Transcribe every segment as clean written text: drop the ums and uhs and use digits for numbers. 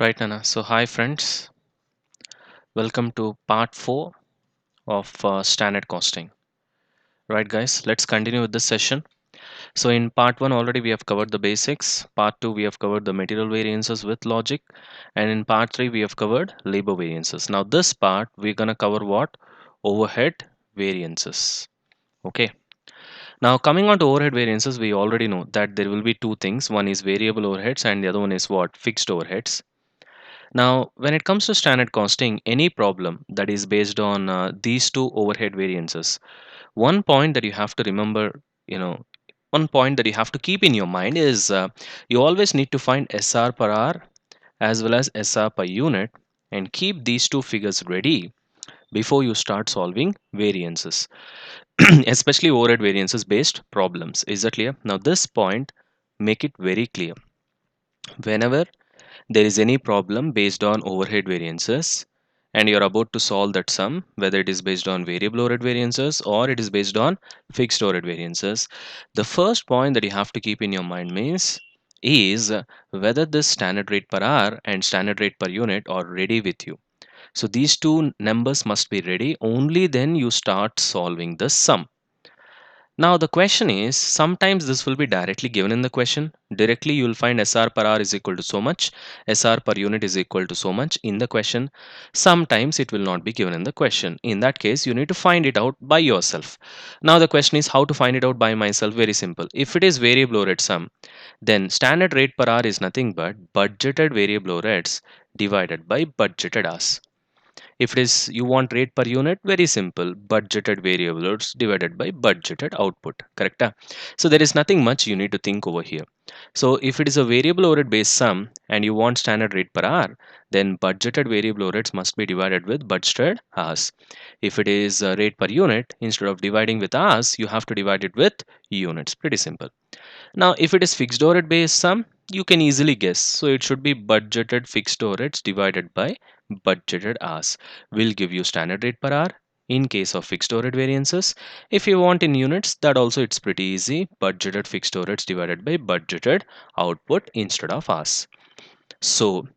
Right, Nana. So, hi, friends. Welcome to part 4 of standard costing. Right, guys, let's continue with this session. So, in part 1, already we have covered the basics. Part 2, we have covered the material variances with logic. And in part 3, we have covered labor variances. Now, this part, we're going to cover what? Overhead variances. Okay. Now, coming on to overhead variances, we already know that there will be two things. One is variable overheads, and the other one is what? Fixed overheads. Now, when it comes to standard costing, any problem that is based on these two overhead variances, one point that you have to remember, you know, one point that you have to keep in your mind is you always need to find SR per hour as well as SR per unit and keep these two figures ready before you start solving variances, especially overhead variances based problems. Is that clear? Now, this point, make it very clear. Whenever there is any problem based on overhead variances and you're about to solve that sum, whether it is based on variable overhead variances or it is based on fixed overhead variances, the first point that you have to keep in your mind means is whether this standard rate per hour and standard rate per unit are ready with you. So these two numbers must be ready, only then you start solving the sum. Now the question is, sometimes this will be directly given in the question. Directly you will find SR per hour is equal to so much, SR per unit is equal to so much in the question. Sometimes it will not be given in the question. In that case, you need to find it out by yourself. Now the question is how to find it out by myself. Very simple. If it is variable overhead sum, then standard rate per hour is nothing but budgeted variable overheads divided by budgeted hours. If it is you want rate per unit, very simple, budgeted variables divided by budgeted output. Correct? So there is nothing much you need to think over here. So if it is a variable overhead based sum and you want standard rate per hour, then budgeted variable overheads must be divided with budgeted hours. If it is a rate per unit, instead of dividing with hours, you have to divide it with units. Pretty simple. Now, if it is fixed overhead based sum, you can easily guess. So it should be budgeted fixed overheads divided by budgeted hours. Will give you standard rate per hour in case of fixed overhead variances. If you want in units, that also it's pretty easy. Budgeted fixed overheads divided by budgeted output instead of hours. So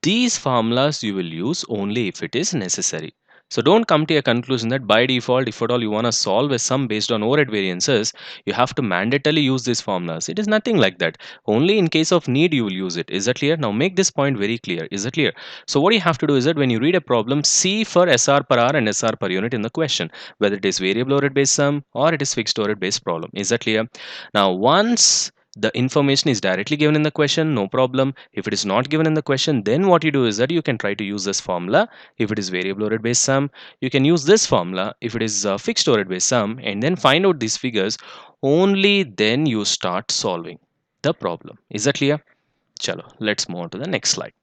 these formulas you will use only if it is necessary. So don't come to a conclusion that by default, if at all you want to solve a sum based on overhead variances, you have to mandatorily use these formulas. It is nothing like that. Only in case of need you will use it. Is that clear? Now make this point very clear. Is that clear? So what you have to do is that when you read a problem, see for SR per hour and SR per unit in the question, whether it is variable overhead based sum or it is fixed overhead based problem. Is that clear? Now once the information is directly given in the question, no problem. If it is not given in the question, then what you do is that you can try to use this formula. If it is variable overhead based sum, you can use this formula. If it is fixed overhead based sum, and then find out these figures, only then you start solving the problem. Is that clear? Chalo, let's move on to the next slide.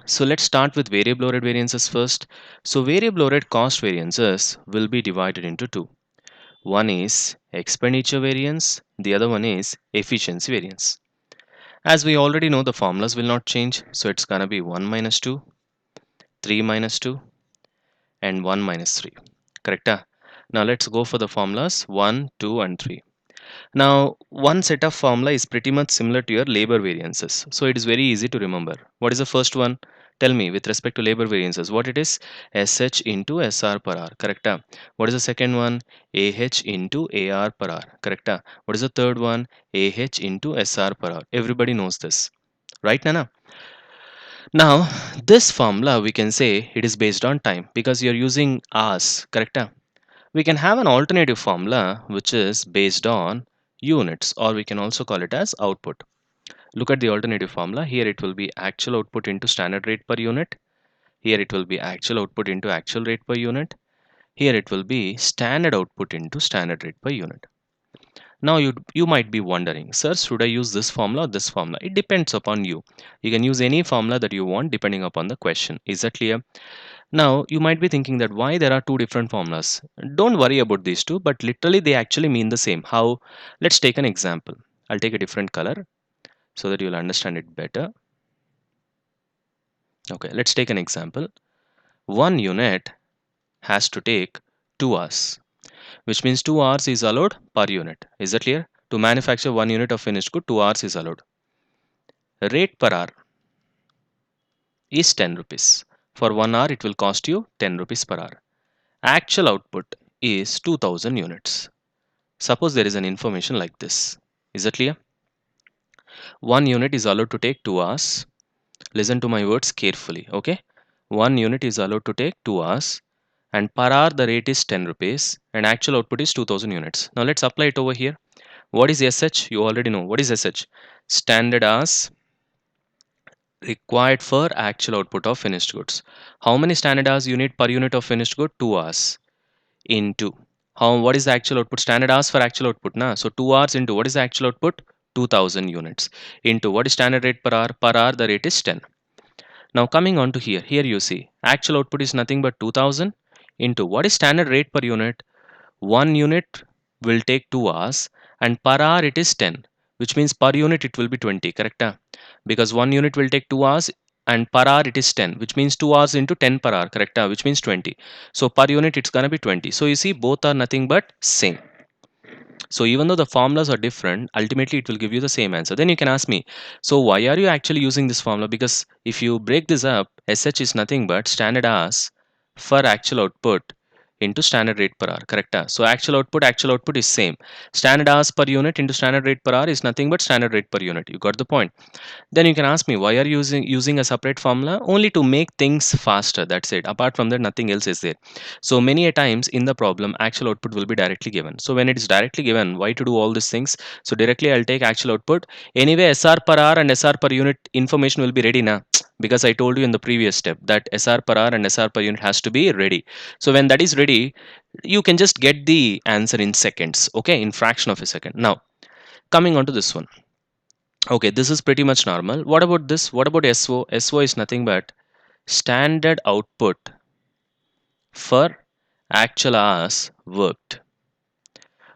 So let's start with variable overhead variances first. So variable overhead cost variances will be divided into two. One is expenditure variance, the other one is efficiency variance. As we already know, the formulas will not change, so it's gonna be 1 minus 2, 3 minus 2, and 1 minus 3. Correct? Now let's go for the formulas 1, 2, and 3. Now, one set of formula is pretty much similar to your labor variances. So it is very easy to remember. What is the first one? Tell me with respect to labor variances, what it is? SH into SR per hour. Correct? What is the second one? AH into AR per hour. Correct? What is the third one? AH into SR per hour. Everybody knows this. Right, Nana? Now, this formula we can say it is based on time because you're using hours. Correct? We can have an alternative formula which is based on units, or we can also call it as output. Look at the alternative formula. Here it will be actual output into standard rate per unit. Here it will be actual output into actual rate per unit. Here it will be standard output into standard rate per unit. Now you might be wondering, sir, should I use this formula or this formula? It depends upon you. You can use any formula that you want depending upon the question. Is that clear? Now, you might be thinking that why there are two different formulas. Don't worry about these two, but literally they actually mean the same. How? Let's take an example. I'll take a different color so that you'll understand it better. Okay, let's take an example. One unit has to take 2 hours, which means 2 hours is allowed per unit. Is that clear? To manufacture one unit of finished good, 2 hours is allowed. Rate per hour. is 10 rupees. For 1 hour, it will cost you 10 rupees per hour. Actual output is 2000 units. Suppose there is an information like this. Is it clear? 1 unit is allowed to take 2 hours. Listen to my words carefully, okay? 1 unit is allowed to take 2 hours, and per hour the rate is 10 rupees and actual output is 2000 units. Now let's apply it over here. What is SH? You already know. What is SH? Standard hours required for actual output of finished goods. How many standard hours you need per unit of finished good? 2 hours into what is the actual output? Standard hours for actual output na. So 2 hours into what is the actual output? 2000 units into what is standard rate per hour? Per hour the rate is 10. Now coming on to here you see actual output is nothing but 2000 into what is standard rate per unit? 1 unit will take 2 hours and per hour it is 10, which means per unit it will be 20, correct? Because 1 unit will take 2 hours and per hour it is 10, which means 2 hours into 10 per hour, correct? Which means 20. So per unit it's gonna be 20. So you see both are nothing but same. So even though the formulas are different, ultimately it will give you the same answer. Then you can ask me, so why are you actually using this formula? Because if you break this up, SH is nothing but standard hours for actual output into standard rate per hour, correct? So actual output is same. Standard hours per unit into standard rate per hour is nothing but standard rate per unit. You got the point? Then you can ask me, why are you using a separate formula? Only to make things faster, that's it. Apart from that, nothing else is there. So many a times in the problem, actual output will be directly given. So when it is directly given, why to do all these things? So directly I'll take actual output. Anyway, SR per hour and SR per unit information will be ready now, because I told you in the previous step that SR per hour and SR per unit has to be ready. So when that is ready, you can just get the answer in seconds, okay, in fraction of a second. Now coming on to this one. Okay, this is pretty much normal. What about this? What about SO? SO is nothing but standard output for actual hours worked.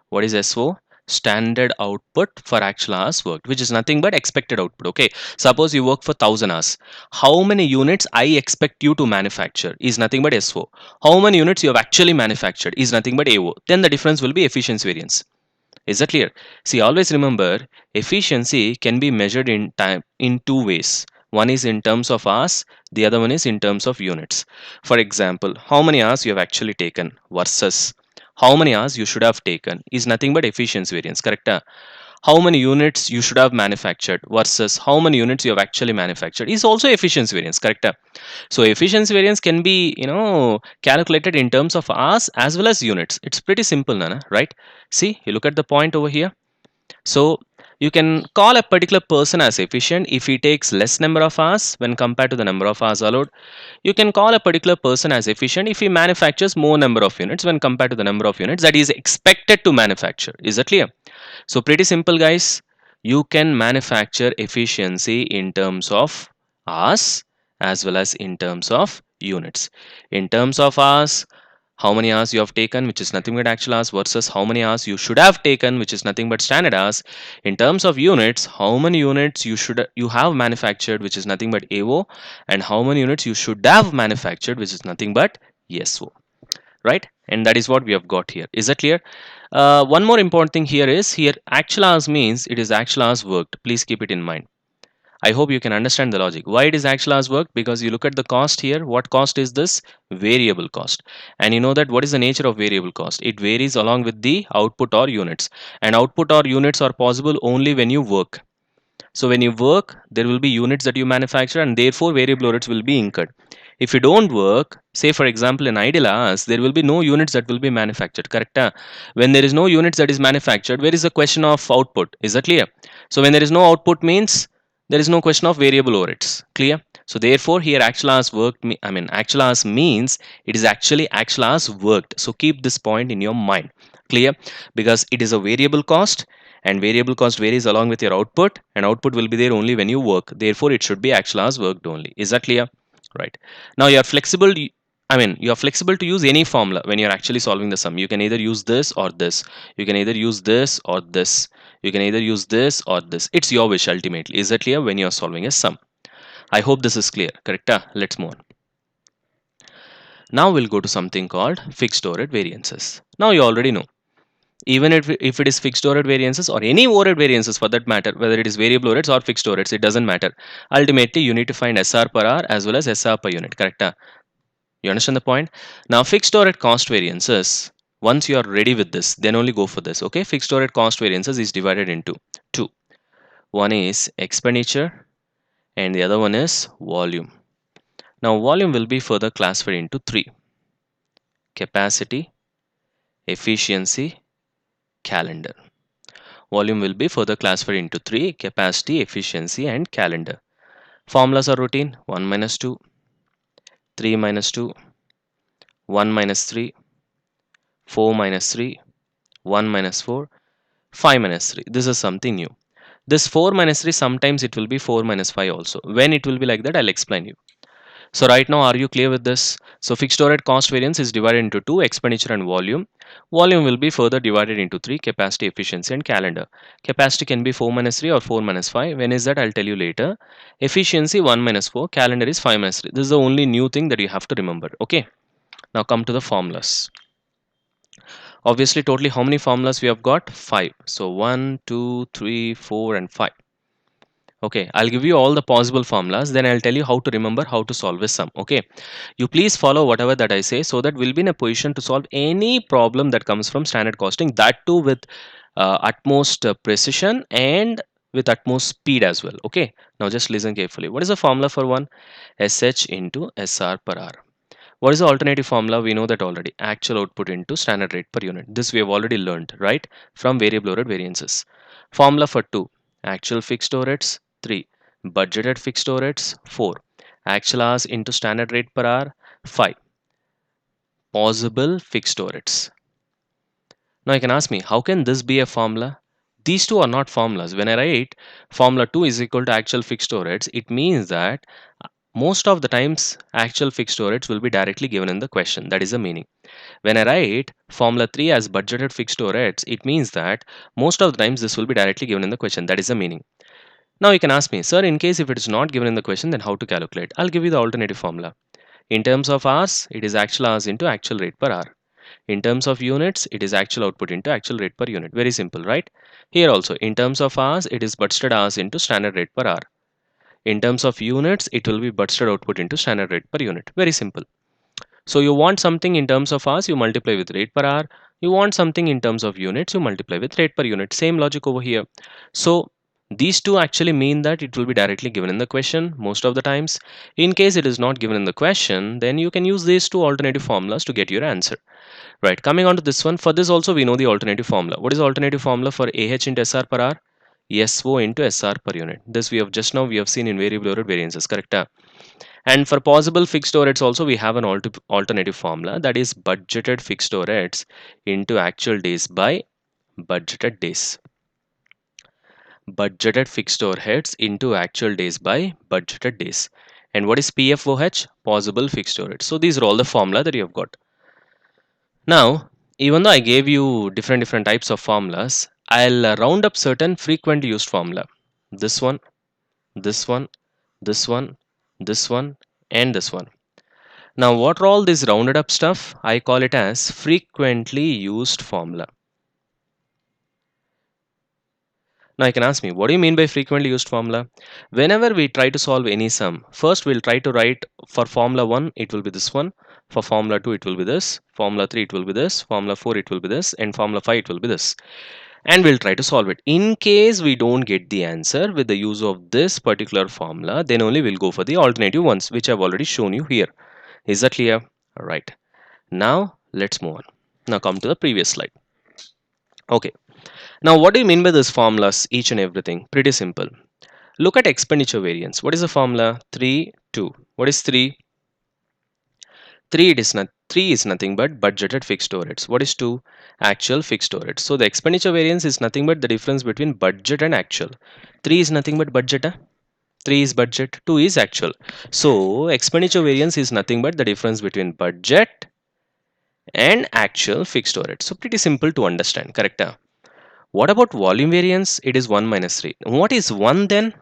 What is SO? Standard output for actual hours worked, which is nothing but expected output. Okay, suppose you work for 1000 hours. How many units I expect you to manufacture is nothing but SO. How many units you have actually manufactured is nothing but AO. Then the difference will be efficiency variance. Is that clear? See, always remember, efficiency can be measured in time in two ways. One is in terms of hours, the other one is in terms of units. For example, how many hours you have actually taken versus how many hours you should have taken is nothing but efficiency variance, correct? How many units you should have manufactured versus how many units you have actually manufactured is also efficiency variance, correct? So efficiency variance can be, calculated in terms of hours as well as units. It's pretty simple, Nana, right? See, you look at the point over here. So you can call a particular person as efficient if he takes less number of hours when compared to the number of hours allowed. You can call a particular person as efficient if he manufactures more number of units when compared to the number of units that he is expected to manufacture. Is that clear? So pretty simple, guys. You can manufacture efficiency in terms of hours as well as in terms of units. In terms of hours, how many hours you have taken, which is nothing but actual hours, versus how many hours you should have taken, which is nothing but standard hours. In terms of units, how many units you have manufactured, which is nothing but AO, and how many units you should have manufactured, which is nothing but SO, right? And that is what we have got here. Is that clear? One more important thing here is, here actual hours means it is actual hours worked. Please keep it in mind. I hope you can understand the logic. Why it is actual hours worked? Because you look at the cost here. What cost is this? Variable cost. And you know that what is the nature of variable cost? It varies along with the output or units. And output or units are possible only when you work. So when you work, there will be units that you manufacture and therefore variable overheads will be incurred. If you don't work, say for example in idle hours, there will be no units that will be manufactured, correct? When there is no units that is manufactured, where is the question of output? Is that clear? So when there is no output means there is no question of variable overheads, clear? So therefore here actual hours worked, actual hours means it is actually actual hours worked. So keep this point in your mind, clear? Because it is a variable cost and variable cost varies along with your output, and output will be there only when you work, therefore it should be actual hours worked only. Is that clear? Right. Now you are flexible, you are flexible to use any formula when you're actually solving the sum. You can either use this or this, you can either use this or this, you can either use this or this. It's your wish ultimately. Is that clear? When you are solving a sum, I hope this is clear, correct? Let's move on. Now we'll go to something called fixed overhead variances. Now you already know Even if it is fixed overhead variances or any overhead variances for that matter, whether it is variable overheads or fixed overheads, it doesn't matter. Ultimately, you need to find SR per hour as well as SR per unit, correct? You understand the point? Now, fixed overhead cost variances, once you are ready with this, then only go for this, okay? Fixed overhead cost variances is divided into two. One is expenditure and the other one is volume. Now, volume will be further classified into three: capacity, efficiency, calendar. Volume will be further classified into three: capacity, efficiency, and calendar. Formulas are routine: 1 minus 2, 3 minus 2, 1 minus 3, 4 minus 3, 1 minus 4, 5 minus 3. This is something new. This 4 minus 3, sometimes it will be 4 minus 5 also. When it will be like that, I'll explain you. So right now, are you clear with this? So fixed overhead cost variance is divided into two: expenditure and volume. Volume will be further divided into three: capacity, efficiency, and calendar. Capacity can be 4 minus 3 or 4 minus 5. When is that? I'll tell you later. Efficiency 1 minus 4. Calendar is 5 minus 3. This is the only new thing that you have to remember. Okay. Now come to the formulas. Obviously, totally how many formulas we have got? 5. So 1, 2, 3, 4, and 5. Okay, I'll give you all the possible formulas, then I'll tell you how to remember how to solve a sum. Okay, you please follow whatever that I say so that we'll be in a position to solve any problem that comes from standard costing, that too with utmost precision and with utmost speed as well. Okay, now just listen carefully. What is the formula for one? SH into SR per hour. What is the alternative formula? We know that already. Actual output into standard rate per unit. This we have already learned, right? From variable overhead variances. Formula for 2. Actual fixed overheads. 3. Budgeted fixed overheads. 4. Actual hours into standard rate per hour. 5. Possible fixed overheads. Now you can ask me, how can this be a formula? These two are not formulas. When I write formula 2 is equal to actual fixed overheads, it means that most of the times actual fixed overheads will be directly given in the question. That is the meaning. When I write formula 3 as budgeted fixed overheads, it means that most of the times this will be directly given in the question. That is the meaning. Now you can ask me, sir, in case if it is not given in the question, then how to calculate? I'll give you the alternative formula. In terms of hours, it is actual hours into actual rate per hour. In terms of units, it is actual output into actual rate per unit. Very simple, right? Here also, in terms of hours, it is budgeted hours into standard rate per hour. In terms of units, it will be budgeted output into standard rate per unit. Very simple. So you want something in terms of hours, you multiply with rate per hour. You want something in terms of units, you multiply with rate per unit. Same logic over here. So these two actually mean that it will be directly given in the question most of the times. In case it is not given in the question, then you can use these two alternative formulas to get your answer. Right, coming on to this one, for this also we know the alternative formula. What is the alternative formula for AH into SR per hour? SO into SR per unit. This we have just now we have seen in variable overhead variances, correct? And for possible fixed overheads also we have an alternative formula, that is budgeted fixed overheads into actual days by budgeted days. Budgeted fixed overheads into actual days by budgeted days. And what is PFOH? Possible fixed overheads. So these are all the formula that you have got. Now, even though I gave you different types of formulas, I'll round up certain frequently used formula. This one, this one, this one, this one, and this one. Now, what are all this rounded up stuff? I call it as frequently used formula. Now, you can ask me, what do you mean by frequently used formula? Whenever we try to solve any sum, first we'll try to write for formula 1, it will be this one. For formula 2, it will be this. Formula 3, it will be this. Formula 4, it will be this. And formula 5, it will be this. And we'll try to solve it. In case we don't get the answer with the use of this particular formula, then only we'll go for the alternative ones, which I've already shown you here. Is that clear? All right. Now, let's move on. Now, come to the previous slide. Okay. Now, what do you mean by this formulas, each and everything? Pretty simple. Look at expenditure variance. What is the formula? 3, 2. What is 3? 3 it is not 3 is nothing but budgeted fixed overheads. What is 2? Actual fixed overheads. So the expenditure variance is nothing but the difference between budget and actual. 3 is nothing but budget. 3 is budget, 2 is actual. So expenditure variance is nothing but the difference between budget and actual fixed overhead. So pretty simple to understand, correct? What about volume variance? It is 1 minus 3. What is 1 then?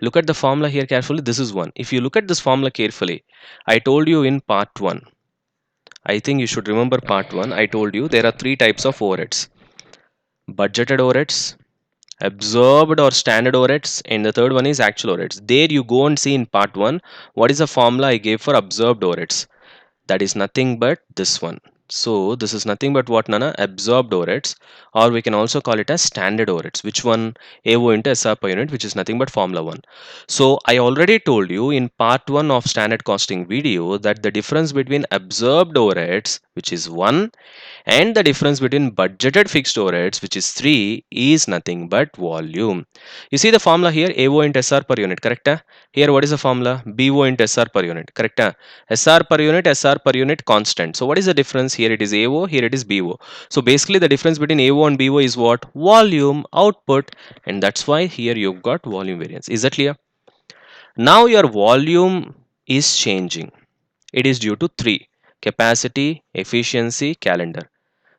Look at the formula here carefully. This is 1. If you look at this formula carefully, I told you in part 1. I think you should remember part 1. I told you there are 3 types of overheads. budgeted overheads, absorbed or standard overheads, and the third one is actual overheads. There you go and see in part 1 what is the formula I gave for absorbed overheads. That is nothing but this one. So this is nothing but what, Nana? Absorbed overheads, or we can also call it as standard overheads. Which one? AO into SR per unit, which is nothing but formula 1. So I already told you in part 1 of standard costing video that the difference between absorbed overheads, which is 1, and the difference between budgeted fixed overheads, which is 3, is nothing but volume. You see the formula here, AO into SR per unit, correct? Here what is the formula? BO into SR per unit, correct? SR per unit constant. So what is the difference? Here it is AO, here it is BO. So basically the difference between AO and BO is what? Volume, output, and that's why here you've got volume variance. Is that clear? Now your volume is changing. It is due to 3: capacity, efficiency, calendar.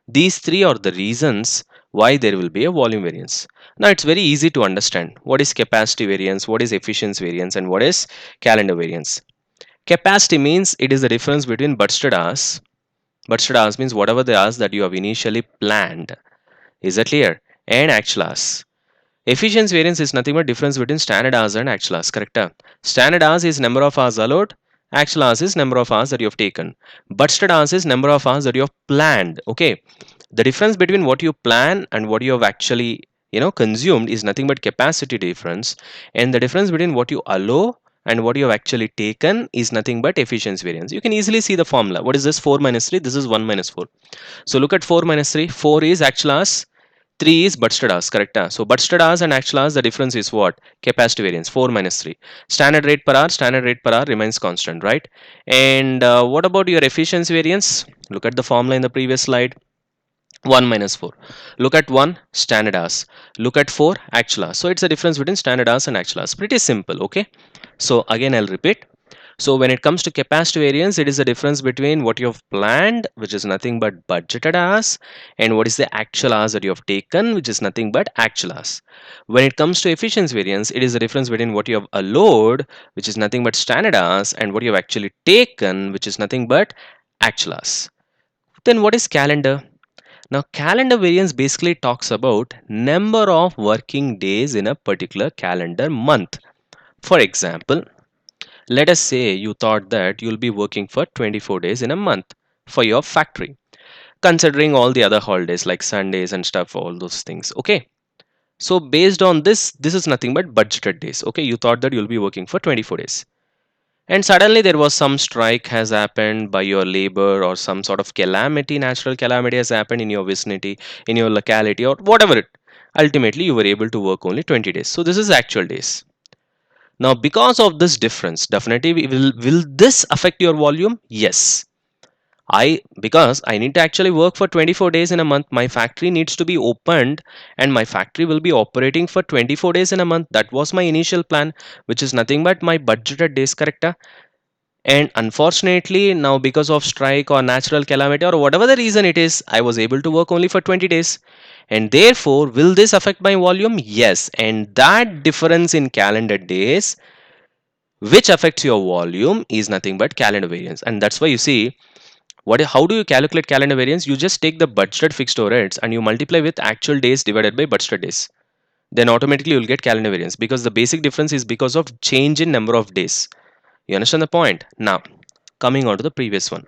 These 3 are the reasons why there will be a volume variance. Now it's very easy to understand what is capacity variance, what is efficiency variance, and what is calendar variance. Capacity means it is the difference between budgeted hours. Budgeted hours means whatever the hours that you have initially planned. Is that clear? And actual hours. Efficiency variance is nothing but difference between standard hours and actual hours, correct? Standard hours is number of hours allowed. Actual hours is number of hours that you have taken. Budgeted hours is number of hours that you have planned. Okay. The difference between what you plan and what you have actually consumed is nothing but capacity difference, and the difference between what you allow and what you have actually taken is nothing but efficiency variance. You can easily see the formula. What is this? 4 minus 3. This is 1 minus 4. So look at 4 minus 3. 4 is actual hours, 3 is budgeted hours, correct? So budgeted hours and actual hours, the difference is what? Capacity variance, 4 minus 3. Standard rate per hour remains constant, right? And what about your efficiency variance? Look at the formula in the previous slide. 1 minus 4. Look at 1, standard hours. Look at 4, actual hours. So it's the difference between standard hours and actual hours. Pretty simple, okay? So again, I'll repeat. So when it comes to capacity variance, it is the difference between what you have planned, which is nothing but budgeted hours, and what is the actual hours that you have taken, which is nothing but actual hours. When it comes to efficiency variance, it is the difference between what you have allowed, which is nothing but standard hours, and what you have actually taken, which is nothing but actual hours. Then what is calendar? Now, calendar variance basically talks about number of working days in a particular calendar month. For example, let us say you thought that you'll be working for 24 days in a month for your factory, considering all the other holidays like Sundays and stuff, all those things. Okay. So based on this, this is nothing but budgeted days. Okay. You thought that you'll be working for 24 days. And suddenly there was some strike has happened by your labor, or some sort of calamity, natural calamity has happened in your vicinity, in your locality, or whatever it. Ultimately, you were able to work only 20 days. So this is actual days. Now, because of this difference, definitely will this affect your volume? Yes. Because I need to actually work for 24 days in a month, my factory needs to be opened, and my factory will be operating for 24 days in a month. That was my initial plan, which is nothing but my budgeted days, correct? And unfortunately, now because of strike or natural calamity or whatever the reason it is, I was able to work only for 20 days. And therefore, will this affect my volume? Yes. And that difference in calendar days, which affects your volume, is nothing but calendar variance. And that's why you see, how do you calculate calendar variance? You just take the budgeted fixed overheads and you multiply with actual days divided by budgeted days. Then automatically you'll get calendar variance, because the basic difference is because of change in number of days. You understand the point? Now, coming on to the previous one.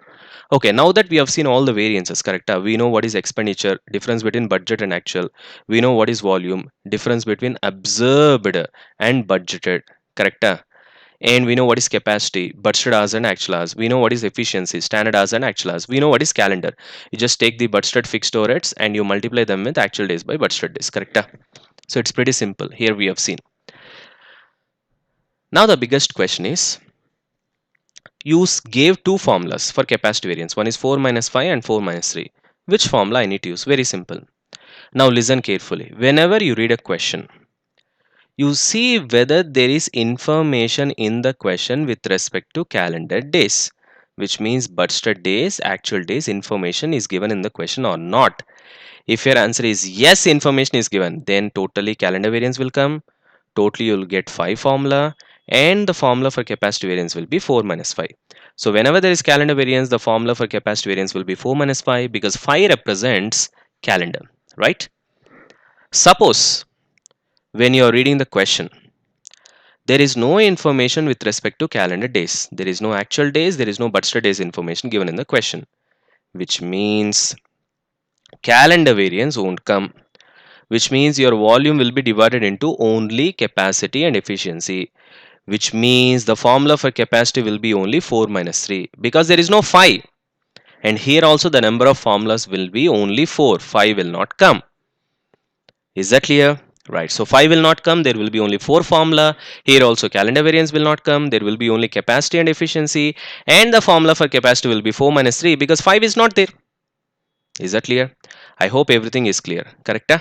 Okay, now that we have seen all the variances, correct? We know what is expenditure, difference between budget and actual. We know what is volume, difference between observed and budgeted, correct? And we know what is capacity, budgeted hours and actual hours. We know what is efficiency, standard hours and actual hours. We know what is calendar. You just take the budgeted fixed overheads and you multiply them with actual days by budgeted days, correct? So it's pretty simple. Here we have seen. Now the biggest question is, you gave two formulas for capacity variance. One is 4 minus 5 and 4 minus 3. Which formula I need to use? Very simple. Now listen carefully. Whenever you read a question, you see whether there is information in the question with respect to calendar days, which means budgeted days, actual days, information is given in the question or not. If your answer is yes, information is given, then totally calendar variance will come. Totally you'll get 5 formula, and the formula for capacity variance will be 4 minus 5. So whenever there is calendar variance, the formula for capacity variance will be 4 minus 5, because 5 represents calendar, right? Suppose when you are reading the question, there is no information with respect to calendar days. There is no actual days, there is no Budster days information given in the question, which means calendar variance won't come, which means your volume will be divided into only capacity and efficiency, which means the formula for capacity will be only 4 minus 3 because there is no 5. And here also the number of formulas will be only 4. 5 will not come. Is that clear? Right. So 5 will not come. There will be only 4 formula. Here also calendar variance will not come. There will be only capacity and efficiency. And the formula for capacity will be 4 minus 3 because 5 is not there. Is that clear? I hope everything is clear. Correct?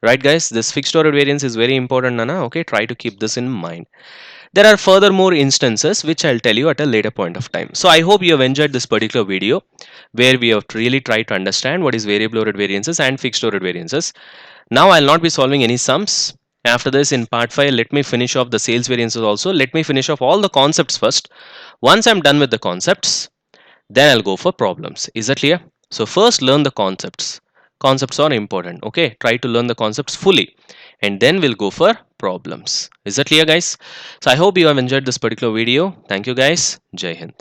Right guys, this fixed order variance is very important, Nana. Okay, try to keep this in mind. There are further more instances which I'll tell you at a later point of time. So I hope you have enjoyed this particular video where we have really tried to understand what is variable ordered variances and fixed ordered variances. Now I'll not be solving any sums. After this in part 5, let me finish off the sales variances also. Let me finish off all the concepts first. Once I'm done with the concepts, then I'll go for problems. Is that clear? So first learn the concepts. Concepts are important. Okay, try to learn the concepts fully and then we'll go for problems. Is that clear guys? So I hope you have enjoyed this particular video. Thank you guys. Jai Hind.